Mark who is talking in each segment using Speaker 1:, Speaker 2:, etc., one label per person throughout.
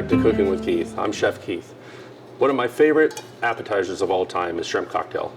Speaker 1: back to Cooking with Keith. I'm Chef Keith. One of my favorite appetizers of all time is shrimp cocktail.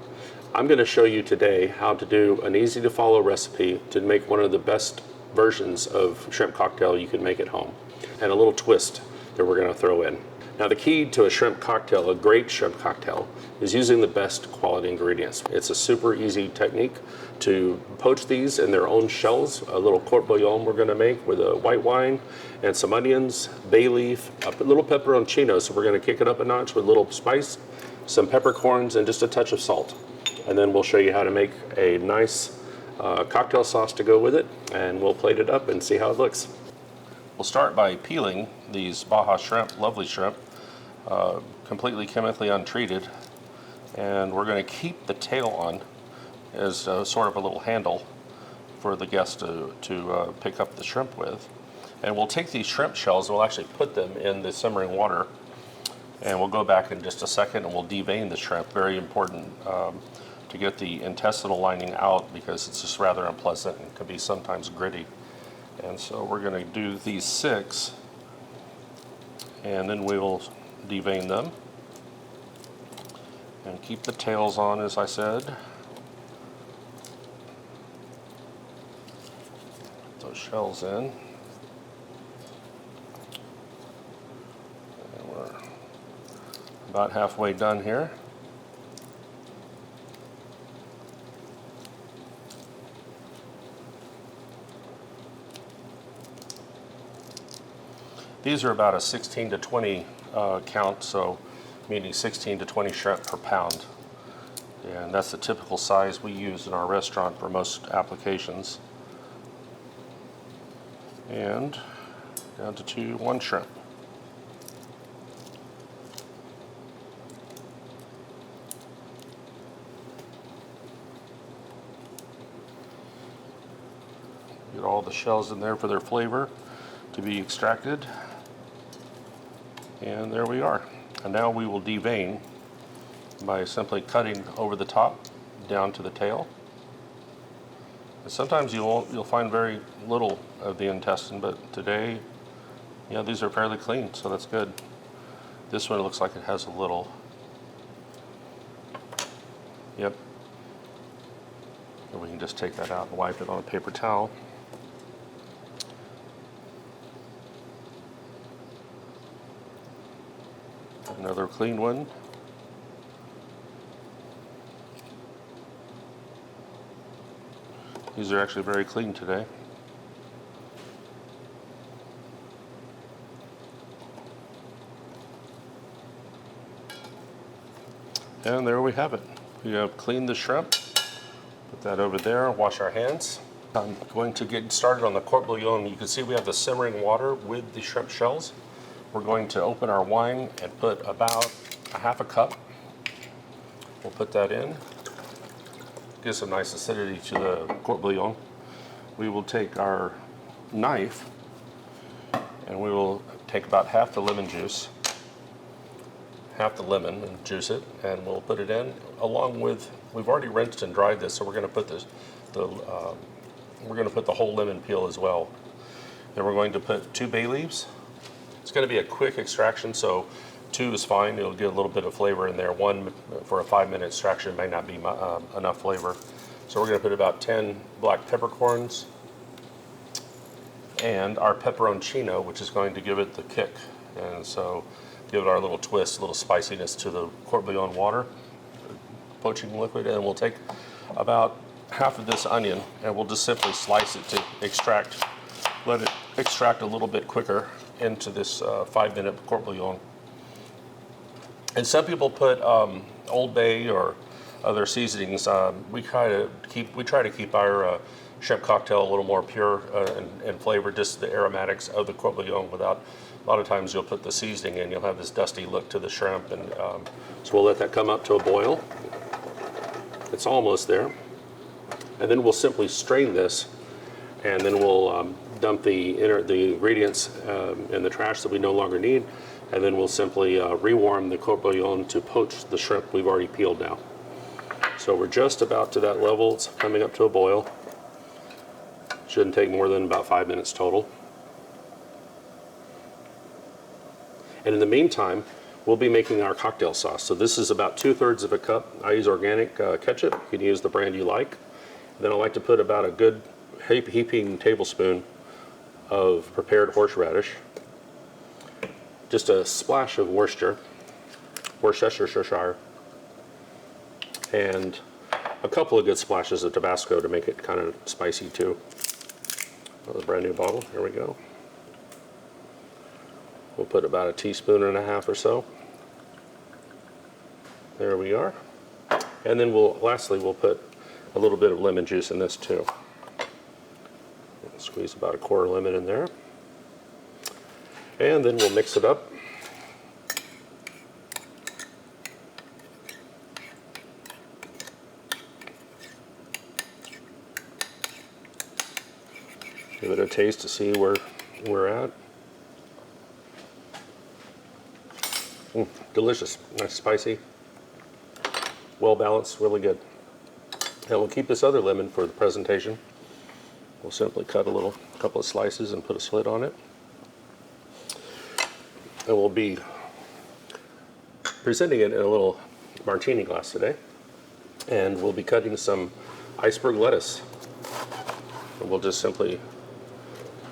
Speaker 1: I'm going to show you today how to do an easy to follow recipe to make one of the best versions of shrimp cocktail you can make at home, and a little twist that we're going to throw in. Now the key to a shrimp cocktail, a great shrimp cocktail, is using the best quality ingredients. It's a super easy technique to poach these in their own shells. A little court bouillon we're going to make with a white wine and some onions, bay leaf, a little pepperoncino, so we're going to kick it up a notch with a little spice, some peppercorns, and just a touch of salt. And then we'll show you how to make a nice cocktail sauce to go with it, and we'll plate it up and see how it looks. We'll start by peeling these Baja shrimp, lovely shrimp, completely chemically untreated, and we're going to keep the tail on as sort of a little handle for the guest to pick up the shrimp with. And we'll take these shrimp shells and we'll actually put them in the simmering water, and we'll go back in just a second and we'll devein the shrimp. Very important to get the intestinal lining out, because it's just rather unpleasant and can be sometimes gritty. And so we're going to do these 6, and then we will devein them and keep the tails on, as I said. Put those shells in. And we're about halfway done here. These are about a 16 to 20 count, so meaning 16 to 20 shrimp per pound. And that's the typical size we use in our restaurant for most applications. And down to 1 shrimp. Get all the shells in there for their flavor to be extracted. And there we are. And now we will devein by simply cutting over the top down to the tail. And sometimes you'll find very little of the intestine, but today, yeah, these are fairly clean, so that's good. This one looks like it has a little. Yep. And we can just take that out and wipe it on a paper towel. Another clean one. These are actually very clean today. And there we have it. We have cleaned the shrimp. Put that over there, wash our hands. I'm going to get started on the court bouillon. You can see we have the simmering water with the shrimp shells. We're going to open our wine and put about a half a cup. We'll put that in. Give some nice acidity to the court bouillon. We will take our knife and we will take about half the lemon juice, half the lemon, and juice it, and we'll put it in along with, we've already rinsed and dried this, so we're going to put the whole lemon peel as well. Then we're going to put 2 bay leaves. It's going to be a quick extraction, so 2 is fine. It'll get a little bit of flavor in there. 1 for a 5-minute extraction may not be enough flavor. So we're going to put about 10 black peppercorns and our pepperoncino, which is going to give it the kick. And so give it our little twist, a little spiciness to the court bouillon water, poaching liquid. And we'll take about half of this onion and we'll just simply slice it to extract, let it extract a little bit quicker into this 5-minute court bouillon. And some people put Old Bay or other seasonings. We try to keep our shrimp cocktail a little more pure and flavor, just the aromatics of the court bouillon. Without, a lot of times you'll put the seasoning in, you'll have this dusty look to the shrimp, and so we'll let that come up to a boil. It's almost there, and then we'll simply strain this, and then we'll dump the ingredients in the trash that we no longer need, and then we'll simply rewarm the court bouillon to poach the shrimp we've already peeled now. So we're just about to that level. It's coming up to a boil. Shouldn't take more than about 5 minutes total. And in the meantime, we'll be making our cocktail sauce. So this is about 2/3 of a cup. I use organic ketchup. You can use the brand you like. And then I like to put about a good heaping tablespoon of prepared horseradish. Just a splash of Worcestershire, and a couple of good splashes of Tabasco to make it kind of spicy too. Another brand new bottle, here we go. We'll put about a teaspoon and a half or so. There we are. And then lastly we'll put a little bit of lemon juice in this too. Squeeze about a quarter lemon in there. And then we'll mix it up. Give it a taste to see where we're at. Delicious, nice, spicy, well balanced, really good. And we'll keep this other lemon for the presentation. We'll simply cut a couple of slices and put a slit on it. And we'll be presenting it in a little martini glass today. And we'll be cutting some iceberg lettuce. And we'll just simply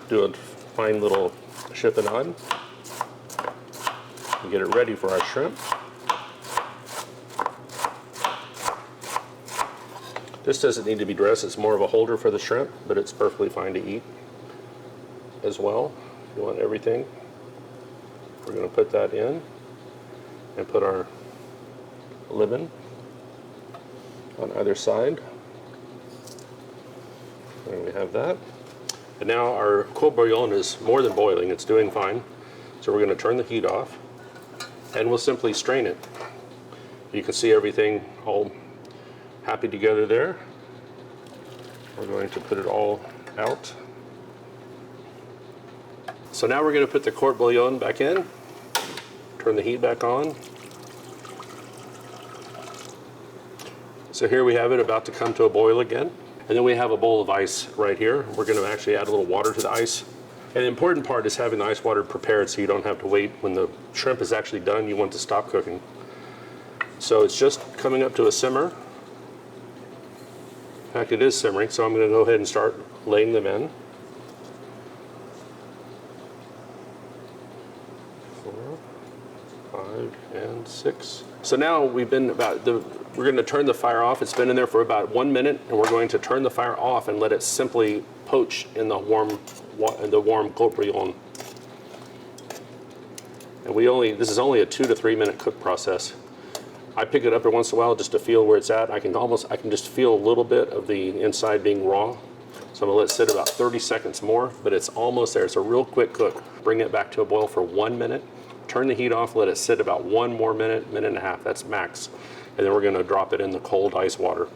Speaker 1: do a fine little chiffonade and get it ready for our shrimp. This doesn't need to be dressed, it's more of a holder for the shrimp, but it's perfectly fine to eat as well. If you want everything, we're going to put that in and put our lemon on either side. There we have that. And now our court bouillon is more than boiling, it's doing fine. So we're going to turn the heat off and we'll simply strain it. You can see everything all happy together there. We're going to put it all out. So now we're going to put the court bouillon back in, turn the heat back on. So here we have it about to come to a boil again. And then we have a bowl of ice right here. We're going to actually add a little water to the ice. And the important part is having the ice water prepared so you don't have to wait. When the shrimp is actually done, you want to stop cooking. So it's just coming up to a simmer. In fact, it is simmering, so I'm going to go ahead and start laying them in. 4, 5, and 6. So now we're going to turn the fire off. It's been in there for about 1 minute, and we're going to turn the fire off and let it simply poach in the warm court bouillon. And this is only a 2 to 3 minute cook process. I pick it up every once in a while just to feel where it's at. I can just feel a little bit of the inside being raw. So I'm gonna let it sit about 30 seconds more, but it's almost there. It's a real quick cook. Bring it back to a boil for 1 minute. Turn the heat off, let it sit about 1 more minute, minute and a half, that's max. And then we're gonna drop it in the cold ice water.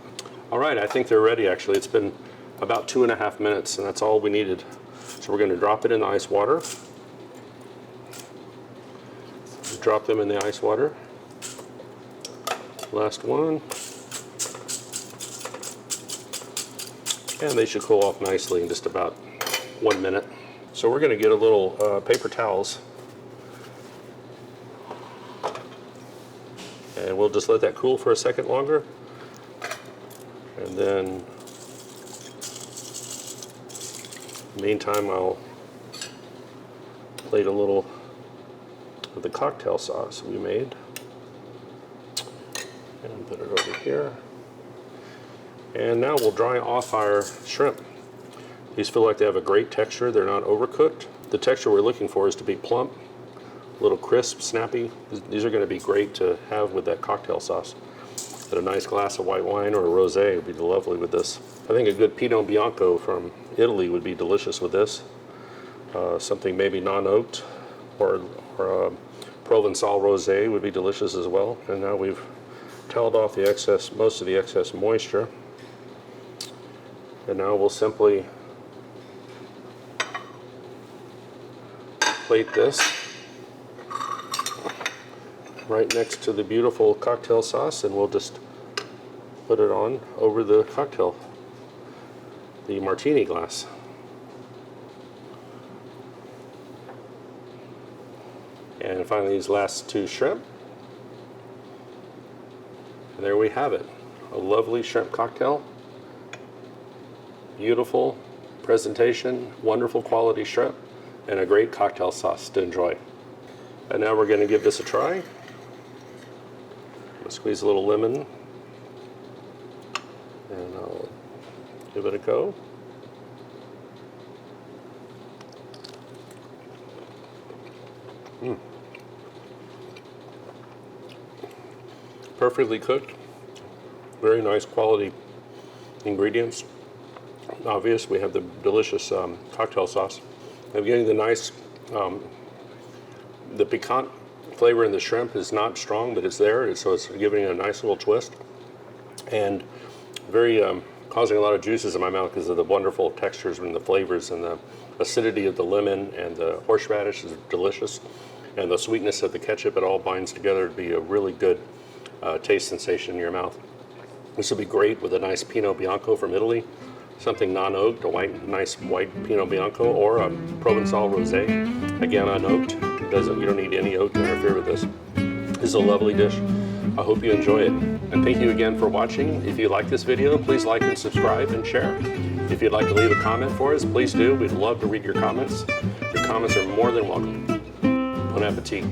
Speaker 1: All right, I think they're ready actually. It's been about 2.5 minutes and that's all we needed. So we're gonna drop it in the ice water. Drop them in the ice water. Last one. And they should cool off nicely in just about 1 minute. So we're gonna get a little paper towels. And we'll just let that cool for a second longer. And then, meantime, I'll plate a little of the cocktail sauce we made. And put it over here. And now we'll dry off our shrimp. These feel like they have a great texture. They're not overcooked. The texture we're looking for is to be plump, a little crisp, snappy. These are going to be great to have with that cocktail sauce. But a nice glass of white wine or a rosé would be lovely with this. I think a good Pinot Bianco from Italy would be delicious with this. Something maybe non-oaked or Provençal rosé would be delicious as well. And now we've toweled off most of the excess moisture. And now we'll simply plate this right next to the beautiful cocktail sauce, and we'll just put it on over the martini glass. And And finally, these last 2 shrimp. And there we have it. A lovely shrimp cocktail. Beautiful presentation, wonderful quality shrimp, and a great cocktail sauce to enjoy. And now we're going to give this a try. I'll squeeze a little lemon, and I'll give it a go. Perfectly cooked, very nice quality ingredients. Obvious, we have the delicious cocktail sauce. I'm getting the nice, the piquant flavor in the shrimp is not strong, but it's there, so it's giving it a nice little twist. And very, causing a lot of juices in my mouth because of the wonderful textures and the flavors, and the acidity of the lemon and the horseradish is delicious. And the sweetness of the ketchup, it all binds together to be a really good taste sensation in your mouth. This would be great with a nice Pinot Bianco from Italy, something non-oaked, a nice white Pinot Bianco, or a Provençal Rosé, again unoaked. You don't need any oak to interfere with this. This is a lovely dish. I hope you enjoy it. And thank you again for watching. If you like this video, please like and subscribe and share. If you'd like to leave a comment for us, please do. We'd love to read your comments. Your comments are more than welcome. Bon appetit.